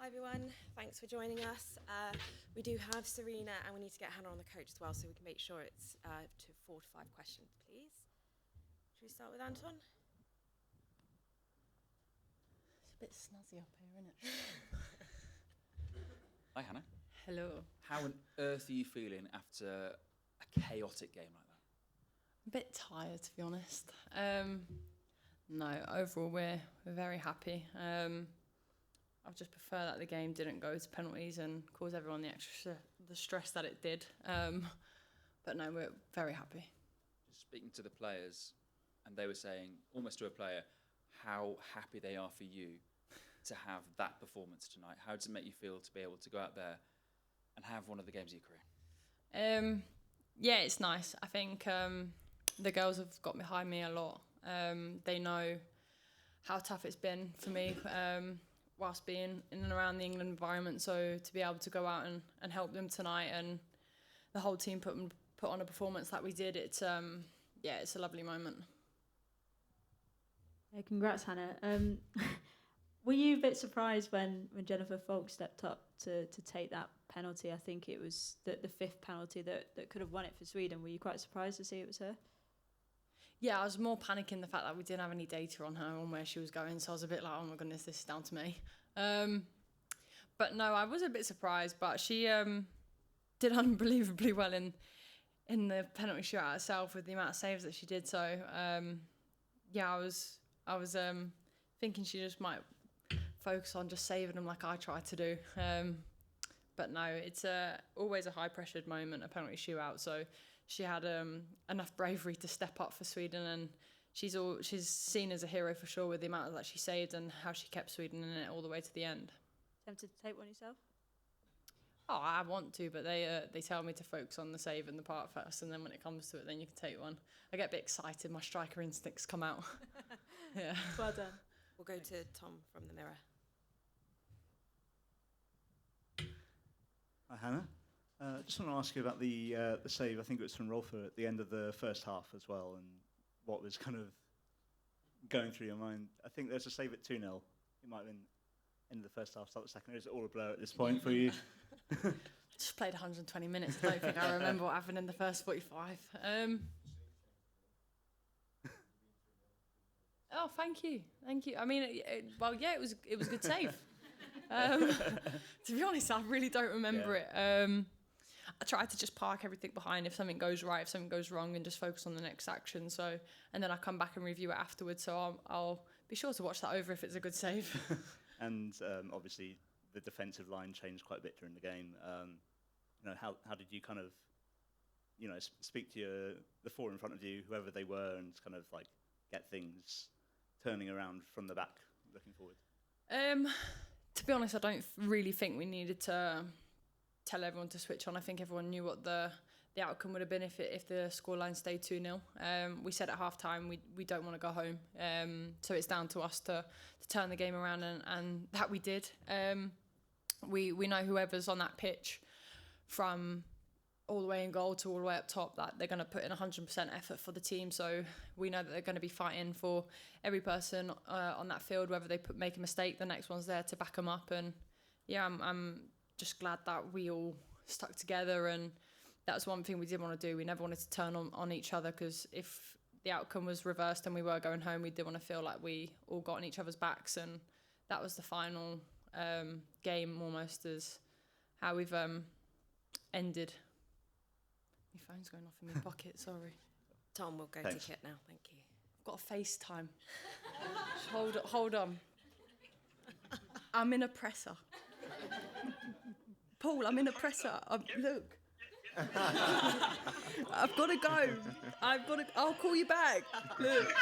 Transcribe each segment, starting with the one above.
Hi everyone, thanks for joining us. We do have Serena and we need to get Hannah on the coach as well so we can make sure it's to 4 to 5 questions, please. Should we start with Anton? It's a bit snazzy up here, isn't it? Hi Hannah. Hello. How on earth are you feeling after a chaotic game like that? A bit tired, to be honest. No, overall we're very happy. I just prefer that the game didn't go to penalties and cause everyone the stress that it did. But no, we're very happy. Just speaking to the players, and they were saying, almost to a player, how happy they are for you to have that performance tonight. How does it make you feel to be able to go out there and have one of the games of your career? Yeah, it's nice. I think the girls have got behind me a lot. They know how tough it's been for me whilst being in and around the England environment. So to be able to go out and help them tonight, and the whole team put on a performance like we did, it's a lovely moment. Congrats, Hannah. Were you a bit surprised when Jennifer Falk stepped up to take that penalty? I think it was the 5th penalty that could have won it for Sweden. Were you quite surprised to see it was her? Yeah, I was more panicking the fact that we didn't have any data on her, on where she was going, so I was a bit like, oh my goodness, this is down to me. But no, I was a bit surprised, but she did unbelievably well in the penalty shootout itself with the amount of saves that she did. So I was thinking she just might focus on just saving them like I tried to do. But no, it's always a high-pressured moment, a penalty shootout. So she had enough bravery to step up for Sweden, and she's seen as a hero for sure with the amount that she saved and how she kept Sweden in it all the way to the end. Tempted to take one yourself? Oh, I want to, but they tell me to focus on the save and the part first, and then when it comes to it, then you can take one. I get a bit excited. My striker instincts come out. Yeah. Well done. We'll go to Tom from the Mirror. Hi, Hannah. Just want to ask you about the save. I think it was from Rolfer at the end of the first half as well, and what was kind of going through your mind. I think there's a save at 2-0. It might have been end of the first half, start the second. Is it all a blur at this point for you? Just played 120 minutes. I don't think I remember what happened in the first 45. Oh, thank you. I mean, it was a good save. To be honest, I really don't remember it. I try to just park everything behind if something goes right, if something goes wrong, and just focus on the next action. So, and then I come back and review it afterwards. So I'll be sure to watch that over if it's a good save. And obviously the defensive line changed quite a bit during the game. How did you kind of, speak to the four in front of you, whoever they were, and kind of like get things turning around from the back, looking forward? To be honest, I don't really think we needed to tell everyone to switch on. I think everyone knew what the outcome would have been if the scoreline stayed 2-0. We said at half-time we don't want to go home. So it's down to us to turn the game around, and that we did. We know whoever's on that pitch, from all the way in goal to all the way up top, that they're going to put in 100% effort for the team. So we know that they're going to be fighting for every person on that field. Whether they make a mistake, the next one's there to back them up. And yeah, I'm just glad that we all stuck together, and that's one thing we did want to do. We never wanted to turn on each other, because if the outcome was reversed and we were going home, we did want to feel like we all got on each other's backs, and that was the final game almost, as how we've ended. My phone's going off in my pocket, sorry. Tom, we'll go Thanks. to Kit now, thank you. I've got a FaceTime. Hold on. I'm in a presser. Paul, I'm in a presser. Look. I've got to go. I'll call you back. Look.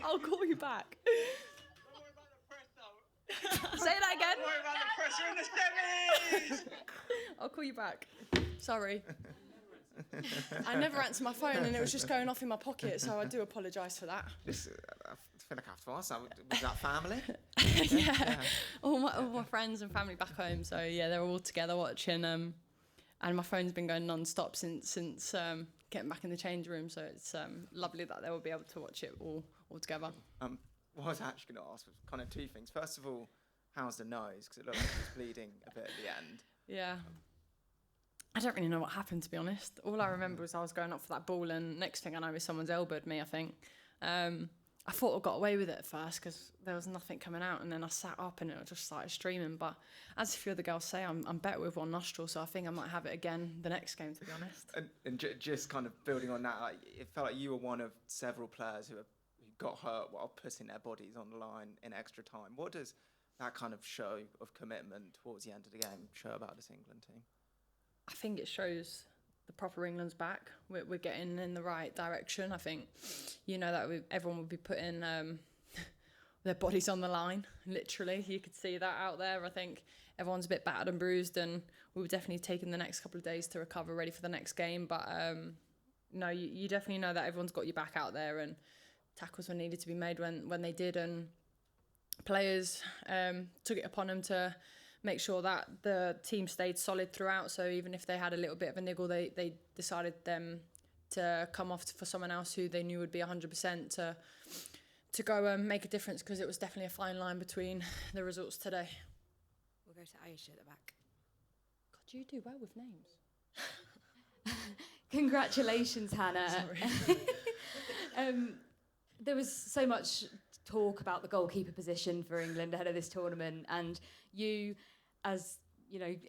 I'll call you back. Say that again. Don't worry about the pressure in the semis! I'll call you back. Sorry. I never answered my phone, and it was just going off in my pocket, so I do apologise for that. I feel like I have to ask, was that family? Yeah. All my friends and family back home, so yeah, they're all together watching. And my phone's been going non-stop since getting back in the change room, so it's lovely that they will be able to watch it all together. What I was actually going to ask was kind of two things. First of all, how's the nose? Because it looked like he was bleeding a bit at the end. Yeah. I don't really know what happened, to be honest. All I remember was I was going up for that ball, and next thing I know is someone's elbowed me, I think. I thought I got away with it at first because there was nothing coming out, and then I sat up and it just started streaming. But as a few other girls say, I'm better with one nostril, so I think I might have it again the next game, to be honest. And just kind of building on that, like, it felt like you were one of several players who got hurt while putting their bodies on the line in extra time. What does that kind of show of commitment towards the end of the game show about this England team? I think it shows the proper England's back. We're getting in the right direction. I think, that everyone would be putting their bodies on the line, literally. You could see that out there. I think everyone's a bit battered and bruised, and we were definitely taking the next couple of days to recover, ready for the next game. But no, you definitely know that everyone's got your back out there, and tackles were needed to be made when they did, and players took it upon them to make sure that the team stayed solid throughout. So even if they had a little bit of a niggle, they decided them to come off for someone else who they knew would be 100% to go and make a difference, because it was definitely a fine line between the results today. We'll go to Aisha at the back. God, you do well with names. Congratulations, Hannah. There was so much talk about the goalkeeper position for England ahead of this tournament, and you, as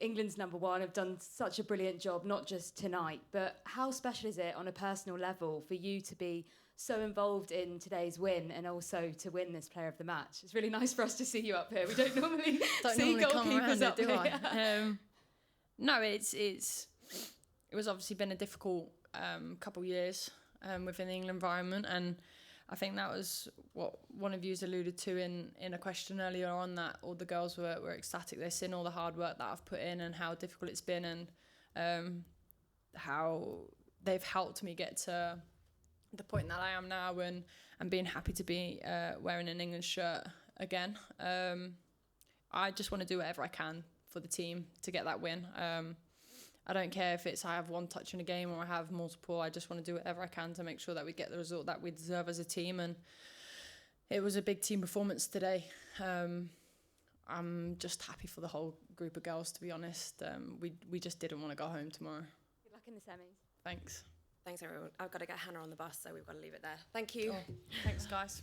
England's number one, have done such a brilliant job, not just tonight, but how special is it on a personal level for you to be so involved in today's win and also to win this player of the match? It's really nice for us to see you up here. We don't normally see goalkeepers up here. No, it was obviously been a difficult couple of years within the England environment, and I think that was what one of you alluded to in a question earlier on, that all the girls were ecstatic. They've seen all the hard work that I've put in and how difficult it's been, and how they've helped me get to the point that I am now, and being happy to be wearing an England shirt again. I just want to do whatever I can for the team to get that win. I don't care if it's I have one touch in a game or I have multiple. I just want to do whatever I can to make sure that we get the result that we deserve as a team. And it was a big team performance today. I'm just happy for the whole group of girls, to be honest. We just didn't want to go home tomorrow. Good luck in the semis. Thanks. Thanks, everyone. I've got to get Hannah on the bus, so we've got to leave it there. Thank you. Oh, thanks, guys.